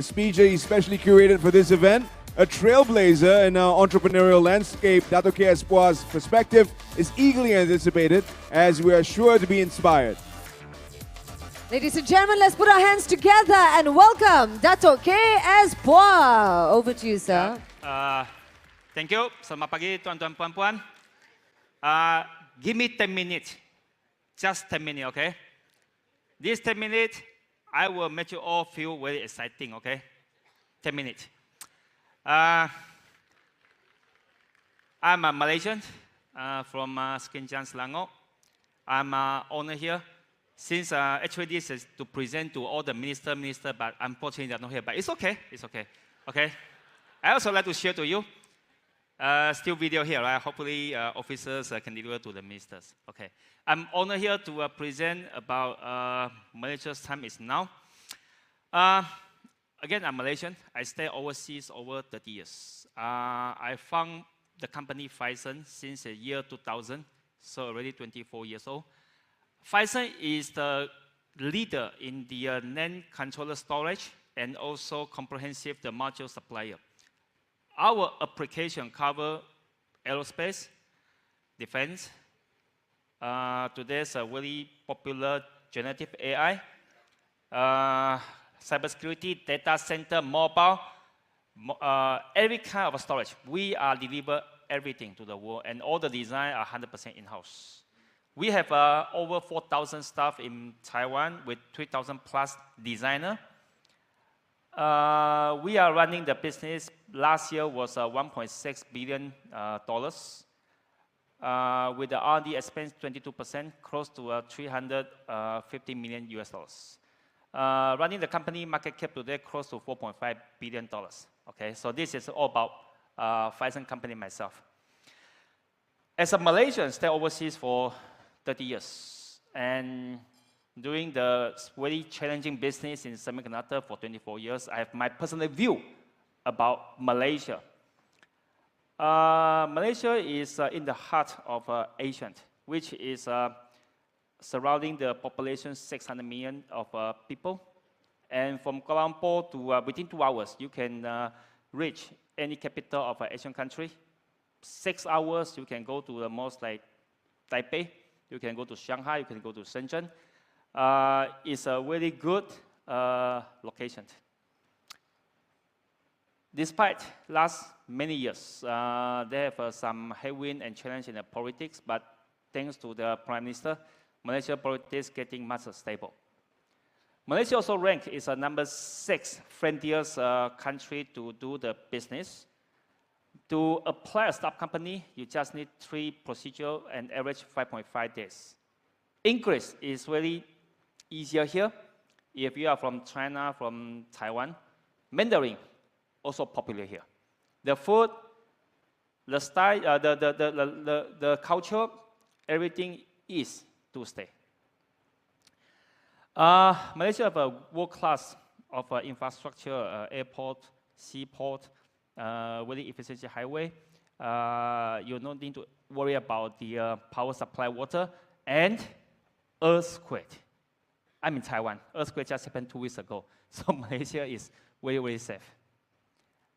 speech that he specially curated for this event. A trailblazer in our entrepreneurial landscape, Datuk K.S.'s perspective is eagerly anticipated as we are sure to be inspired. Ladies and gentlemen, let's put our hands together and welcome Datuk K.S. Over to you, sir. Thank you. Selamat pagi, tuan-tuan, puan-puan. Give me 10 minutes. Just 10 minutes, okay? This 10 minutes, I will make you all feel very exciting, okay? 10 minutes. I'm a Malaysian from Skinjan, Selangor. I'm owner here. Since actually this is to present to all the minister, but unfortunately they're not here. But it's okay, okay? I also like to share to you, still video here, right? Hopefully officers can deliver to the ministers, okay? I'm honored here to present about Malaysia's time is now. Again, I'm Malaysian. I stay overseas over 30 years. I found the company Phison since the year 2000, so already 24 years old. Phison is the leader in the NAND controller storage and also comprehensive the module supplier. Our application cover aerospace, defense. Today's a very popular generative AI, cybersecurity, data center, mobile, every kind of storage. We are deliver everything to the world, and all the design are 100% in-house. We have over 4,000 staff in Taiwan with 3,000 plus designers. We are running the business. Last year was $1.6 billion, with the R&D expense 22%, close to 350 million US dollars. Running the company market cap today close to $4.5 billion. Okay, so this is all about Phison company myself. As a Malaysian, stay overseas for 30 years and doing the very challenging business in semiconductor for 24 years. I have my personal view about Malaysia. Malaysia is in the heart of Asia, which is surrounding the population 600 million of people. And from Kuala Lumpur to within 2 hours, you can reach any capital of an Asian country. 6 hours, you can go to the most like Taipei. You can go to Shanghai. You can go to Shenzhen. It's a very good location. Despite last many years, they have some headwind and challenge in the politics, but thanks to the Prime Minister, Malaysia politics getting much stable. Malaysia also ranked is a number 6 friendliest country to do the business. To apply a startup company, you just need 3 procedures and average 5.5 days. English is very easier here. If you are from China, from Taiwan, Mandarin also popular here. The food, the style, the culture, everything is to stay. Malaysia have a world class of infrastructure, airport, seaport, very efficient highway. You don't need to worry about the power supply, water, and earthquake. I'm in Taiwan. Earthquake just happened 2 weeks ago, so Malaysia is very, very safe.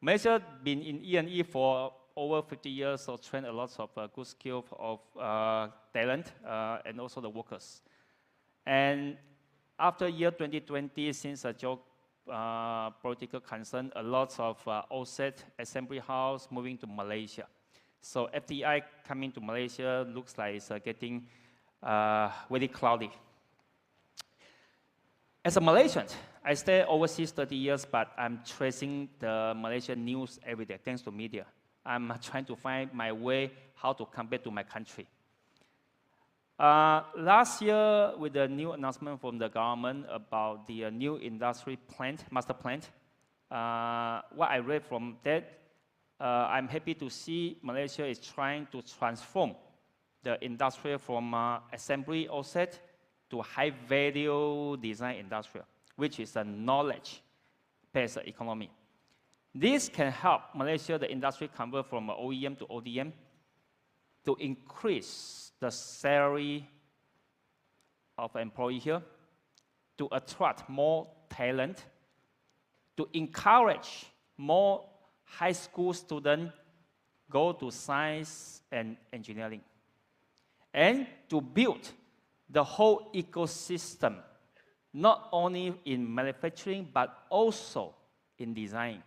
Malaysia been in E&E for over 50 years, so trained a lot of good skill of talent and also the workers. And after year 2020, since a political concern, a lot of OSAT assembly house moving to Malaysia. So FDI coming to Malaysia looks like it's getting very cloudy. As a Malaysian, I stay overseas 30 years, but I'm tracing the Malaysian news every day, thanks to media. I'm trying to find my way how to come back to my country. Last year, with the new announcement from the government about the new industry plant, master plant, what I read from that, I'm happy to see Malaysia is trying to transform the industry from assembly offset to high-value design industrial, which is a knowledge-based economy. This can help Malaysia, the industry, convert from OEM to ODM to increase the salary of employee here, to attract more talent, to encourage more high school students go to science and engineering, and to build the whole ecosystem, not only in manufacturing, but also in design.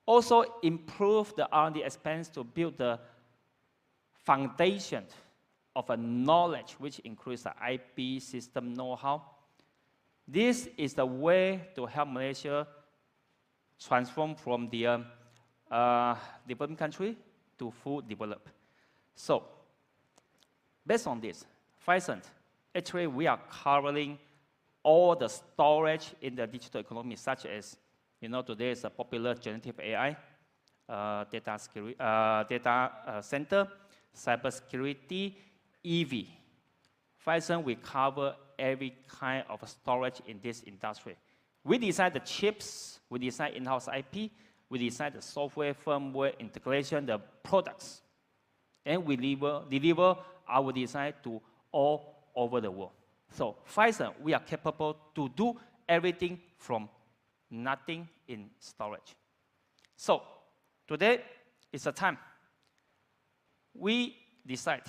Also improve the R&D expense to build the foundation of a knowledge which includes the IP system know-how. This is the way to help Malaysia transform from the developing country to full developed. So, based on this, Phison, actually we are covering all the storage in the digital economy, such as, today is a popular generative AI, data center, cybersecurity, EV. Phison, we cover every kind of storage in this industry. We design the chips, we design in-house IP, we design the software, firmware, integration, the products, and we deliver our design to all over the world. So Phison, we are capable to do everything from nothing in storage. So today is the time we decide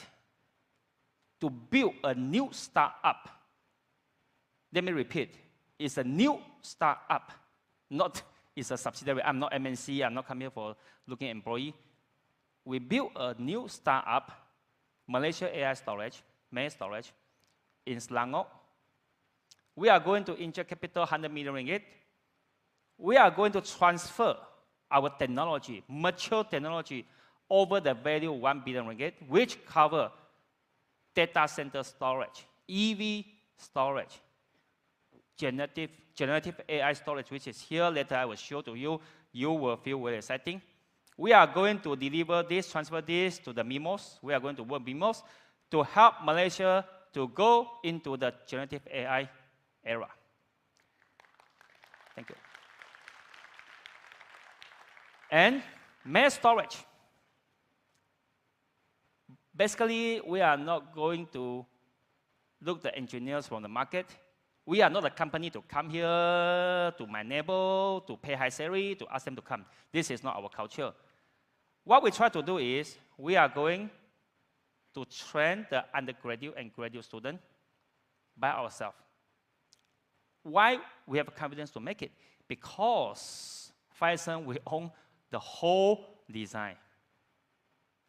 to build a new startup. Let me repeat, it's a new startup, not it's a subsidiary. I'm not MNC, I'm not coming here for looking employee. We built a new startup, Malaysia AI Storage, May Storage, in Selangor. We are going to inject capital 100 million ringgit. We are going to transfer our technology, mature technology, over the value 1 billion ringgit, which cover data center storage, EV storage, generative AI storage, which is here. Later I will show to you. You will feel very exciting. We are going to deliver this, transfer this to the MIMOS. We are going to work MIMOS to help Malaysia to go into the generative AI era. Thank you. And mass storage. Basically, we are not going to look the engineers from the market. We are not a company to come here to my neighbor, to pay high salary, to ask them to come. This is not our culture. What we try to do is, we are going to train the undergraduate and graduate student by ourselves. Why we have confidence to make it? Because Phison, we own the whole design.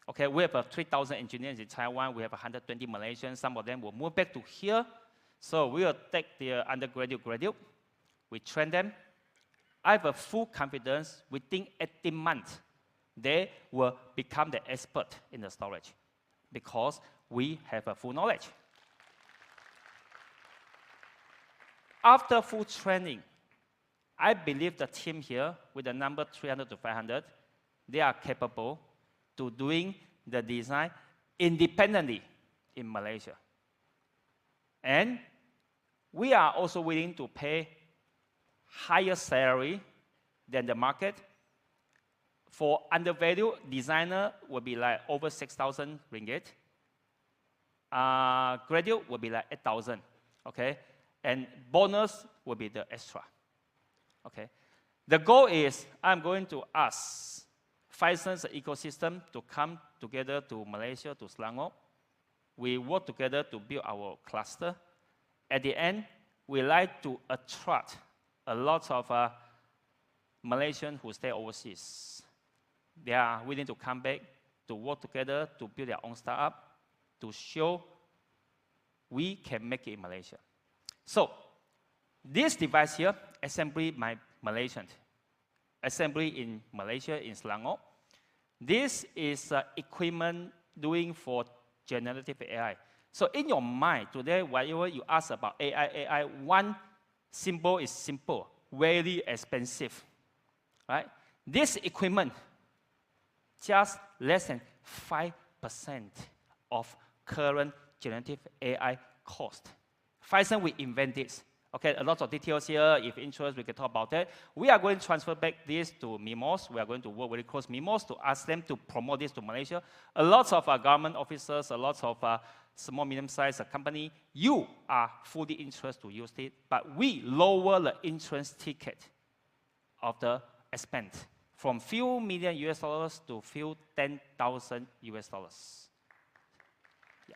Okay, we have 3,000 engineers in Taiwan. We have 120 Malaysians. Some of them will move back to here. So we will take the undergraduate, graduate. We train them. I have a full confidence within 18 months, they will become the expert in the storage because we have a full knowledge. After full training, I believe the team here with the number 300 to 500, they are capable to doing the design independently in Malaysia. And we are also willing to pay higher salary than the market. For undervalued designer will be like over 6,000 ringgit. Graduate will be like 8,000, okay? And bonus will be the extra, okay? The goal is I'm going to ask Phison's ecosystem to come together to Malaysia, to Selangor. We work together to build our cluster. At the end, we like to attract a lot of Malaysians who stay overseas. They are willing to come back to work together to build their own startup, to show we can make it in Malaysia. So, this device here, assembly by Malaysian, assembly in Malaysia, in Selangor. This is equipment doing for generative AI. So in your mind, today, whenever you ask about AI, one symbol is simple, very expensive, right? This equipment, just less than 5% of current generative AI cost. Phison, we invent this. Okay, a lot of details here. If interest, we can talk about that. We are going to transfer back this to MIMOS. We are going to work very close with MIMOS to ask them to promote this to Malaysia. A lot of government officers, a lot of small, medium-sized company, you are fully interested to use it, but we lower the insurance ticket of the expense, from few million US dollars to few 10,000 US dollars. Yeah.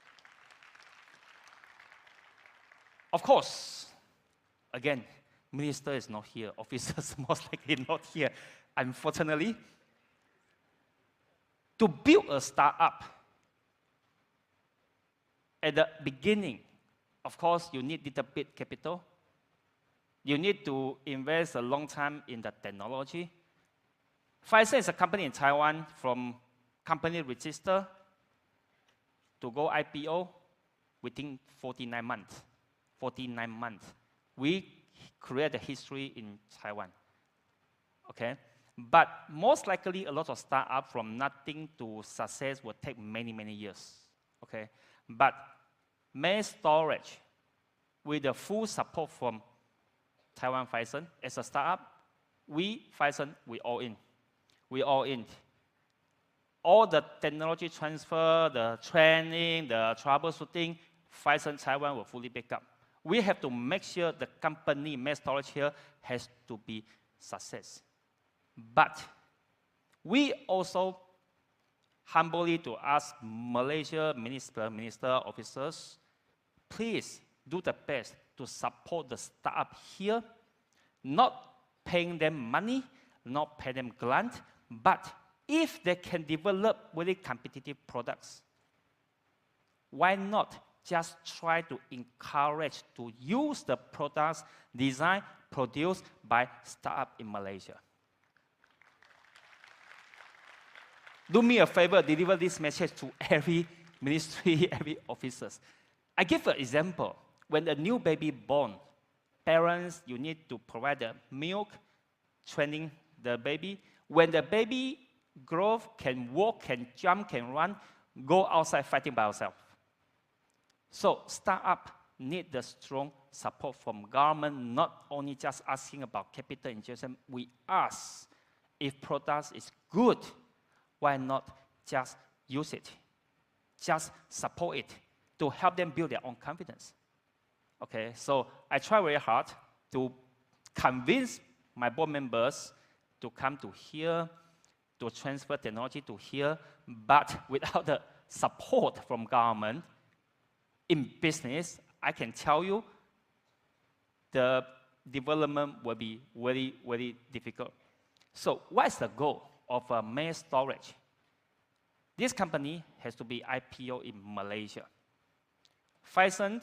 Of course, again, minister is not here, officers most likely not here, unfortunately. To build a startup, at the beginning, of course, you need little bit capital. You need to invest a long time in the technology. Phison is a company in Taiwan, from company register to go IPO within 49 months. 49 months. We create a history in Taiwan. Okay? But most likely, a lot of startups from nothing to success will take many, many years. Okay? But mass storage, with the full support from Taiwan Phison as a startup, Phison, we all in. We all in. All the technology transfer, the training, the troubleshooting, Phison Taiwan will fully back up. We have to make sure the company, mass storage here, has to be success. But we also humbly to ask Malaysia minister officers, please do the best to support the startup here, not paying them money, not paying them grant, but if they can develop really competitive products, why not just try to encourage to use the products designed, produced by startup in Malaysia? Do me a favor, deliver this message to every ministry, every officers. I give an example. When a new baby born, parents, you need to provide the milk, training the baby. When the baby grows, can walk, can jump, can run, go outside fighting by ourselves. So startup need the strong support from government, not only just asking about capital injection. We ask if products is good, why not just use it? Just support it to help them build their own confidence. Okay, so I try very hard to convince my board members to come to here, to transfer technology to here, but without the support from government in business, I can tell you the development will be very, very difficult. So what is the goal of mass storage? This company has to be IPO in Malaysia. Phison,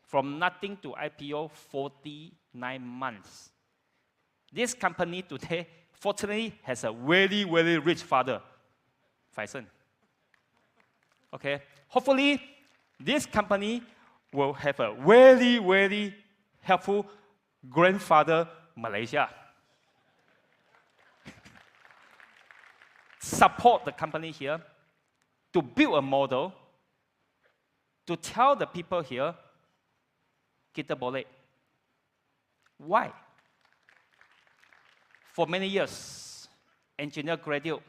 from nothing to IPO, 49 months. This company today, fortunately, has a very, very rich father, Phison. Okay, hopefully, this company will have a very, very helpful grandfather, Malaysia. Support the company here to build a model to tell the people here, kita boleh. Why? For many years, engineer graduate,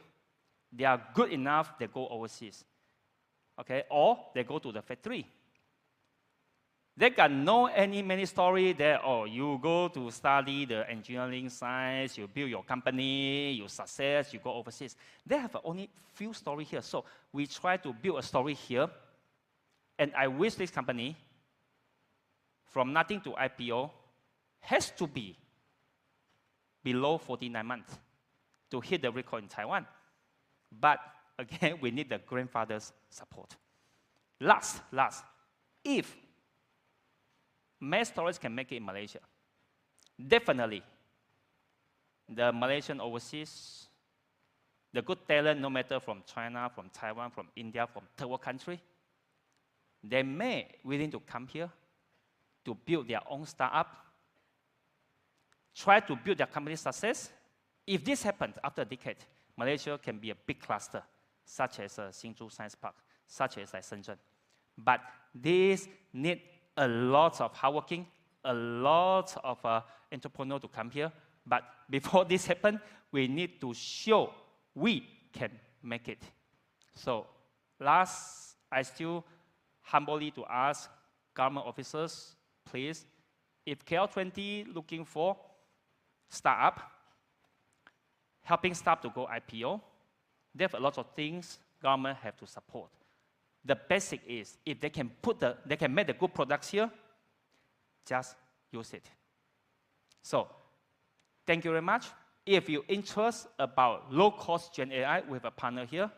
they are good enough, they go overseas. Okay, or they go to the factory. They got many story there. Oh, you go to study the engineering science, you build your company, you success, you go overseas. They have only few story here. So we try to build a story here. And I wish this company, from nothing to IPO, has to be below 49 months to hit the record in Taiwan. But again, we need the grandfather's support. Last, if mass storage can make it in Malaysia, definitely the Malaysian overseas, the good talent, no matter from China, from Taiwan, from India, from third world country, they may willing to come here to build their own startup, try to build their company success. If this happens after a decade, Malaysia can be a big cluster, such as Hsinchu Science Park, such as Shenzhen. But this need a lot of hard working, a lot of entrepreneurs to come here. But before this happens, we need to show we can make it. So last, I still humbly to ask government officers, please, if KL20 looking for startup, helping startup to go IPO. There are a lot of things government have to support. The basic is if they can make the good products here, just use it. So, thank you very much. If you're interested about low-cost Gen AI, we have a partner here.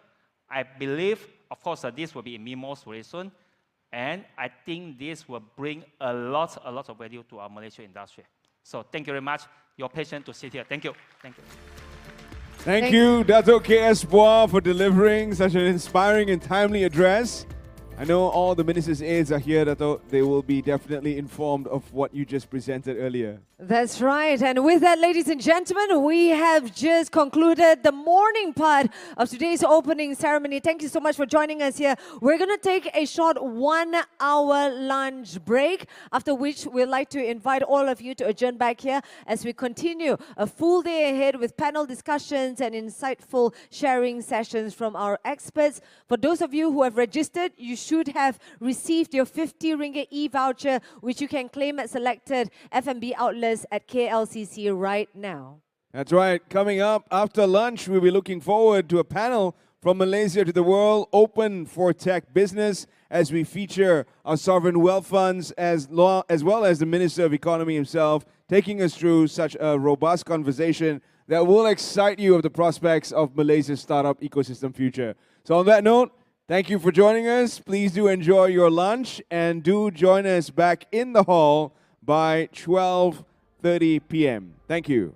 I believe, of course, this will be in memos very soon, and I think this will bring a lot of value to our Malaysia industry. So, thank you very much. Your patience to sit here. Thank you. Thank you. Thank you, Datuk K.S. for delivering such an inspiring and timely address. I know all the ministers' aides are here, Datuk. They will be definitely informed of what you just presented earlier. That's right. And with that, ladies and gentlemen, we have just concluded the morning part of today's opening ceremony. Thank you so much for joining us here. We're going to take a short 1-hour lunch break, after which we'd like to invite all of you to adjourn back here as we continue a full day ahead with panel discussions and insightful sharing sessions from our experts. For those of you who have registered, you should have received your 50 ringgit e-voucher, which you can claim at selected F&B outlets at KLCC right now. That's right. Coming up after lunch, we'll be looking forward to a panel from Malaysia to the world, open for tech business, as we feature our sovereign wealth funds as well as the Minister of Economy himself, taking us through such a robust conversation that will excite you of the prospects of Malaysia's startup ecosystem future. So on that note, thank you for joining us. Please do enjoy your lunch and do join us back in the hall by 12:30 p.m. Thank you.